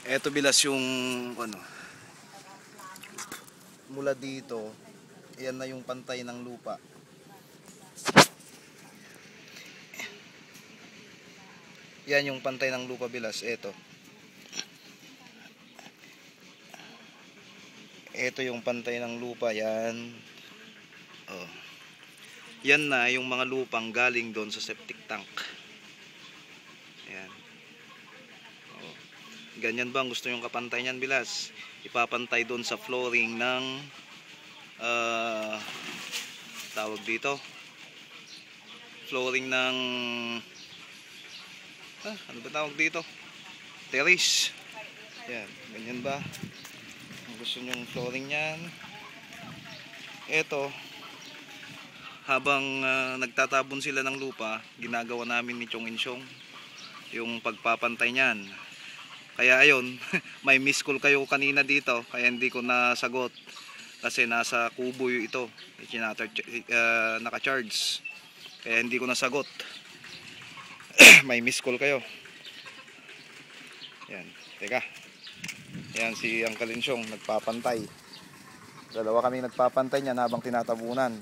Eto bilas yung ano, mula dito, yan na yung pantay ng lupa. Yan yung pantay ng lupa bilas, eto. Ito yung pantay ng lupa, yan. Oh. Yan na yung mga lupang galing doon sa septic tank. Ayan. Oh. Ganyan ba ang gusto yung kapantay niyan bilas? Ipapantay doon sa flooring ng tawag dito. Flooring ng ano ba tawag dito? Terrace. Ayan, ganyan ba? Ang gusto nyong flooring niyan. Ito, habang nagtatabon sila ng lupa, ginagawa namin ni Chong Insyong yung pagpapantay niyan. Kaya ayun, may miss call kayo kanina dito, kaya hindi ko nasagot kasi nasa kubo ito, naka-charge, kaya hindi ko nasagot. May miss call kayo. Yan, teka. Yan si Uncle Insyong nagpapantay. Dalawa kami nagpapantay niyan habang tinatabunan.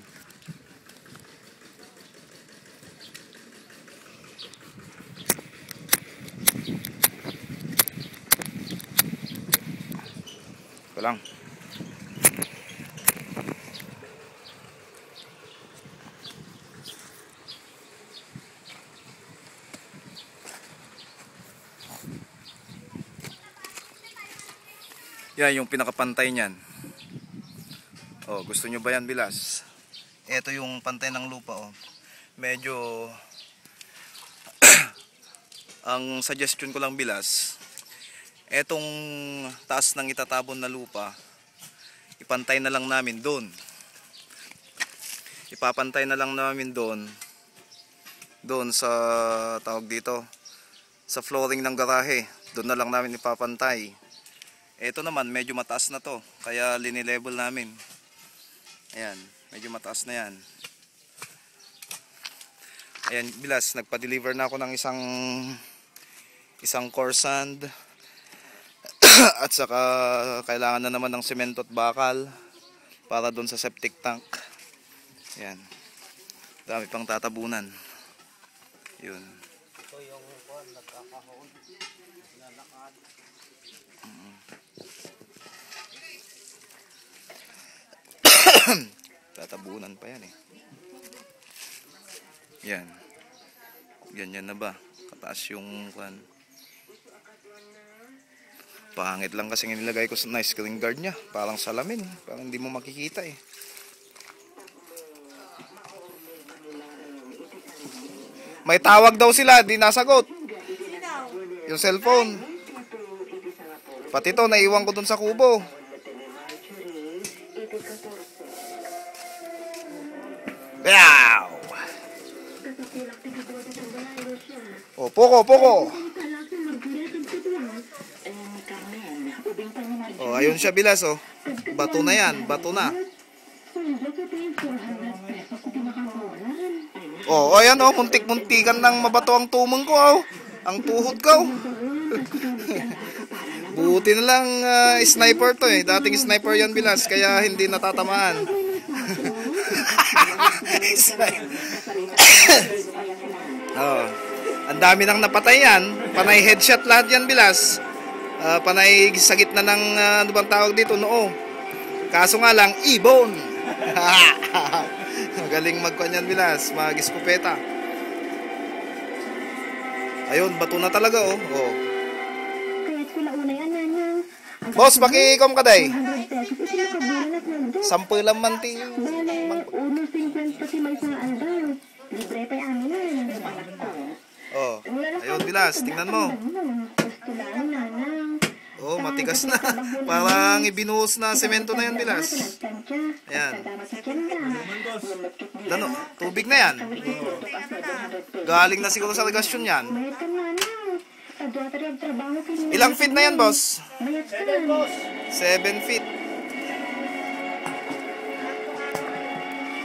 Ito lang. Yan yung pinakapantay niyan. Oh, gusto nyo ba yan bilas? Ito yung pantay ng lupa, oh. Medyo ang suggestion ko lang bilas, etong taas ng itatabon na lupa, ipantay na lang namin doon. Ipapantay na lang namin doon. Doon sa tawag dito, sa flooring ng garahe. Doon na lang namin ipapantay. Ito naman medyo mataas na to, kaya linilevel namin. Ayan, medyo mataas na yan. Ayan, bilas, nagpa-deliver na ako ng isang core sand. At saka kailangan na naman ng semento at bakal para doon sa septic tank. Ayan, dami pang tatabunan. Yun. Ito yung nagkakahon, lalakad. Tatabunan pa yan eh. Yan. Ganyan na ba? Kataas yung kan. Pangit lang kasi nilagay ko sa nice screen guard niya. Parang salamin. Parang hindi mo makikita eh. May tawag daw sila, di nasagot. Yung cellphone. Pati to, naiwan ko dun sa kubo. Wow! Oh, poko. Oh, ayun siya bilas, oh. Bato na yan, bato na. Oh, ayan, oh, muntik-muntikan ng mabato ang tumong ko, oh. Ang tuhod ko. Buti na lang sniper to eh. Dating sniper yan bilas, kaya hindi natatamaan. Oh, ang dami nang napatay yan. Panay headshot lahat yan bilas. Panay sa gitna ng ano bang tawag dito, noo. Kaso nga lang ibon. Magaling magkuhan yan bilas, mag-iskopeta. Ayun, bato na talaga oh. Oh. Boss, pakikom ka day. 10 lang manti. Oh, ayun bilas, tingnan mo. Oh, matigas na. Parang ibinuhos na semento na yan bilas. Ayan. Dano, tubig na yan. Galing na siguro sa regasyon yan. Ilang feet na yan, boss? 7 feet.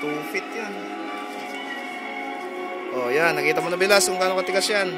2 feet yan. Oh, yan. Nakita mo na bilas kung gaano katigas yan.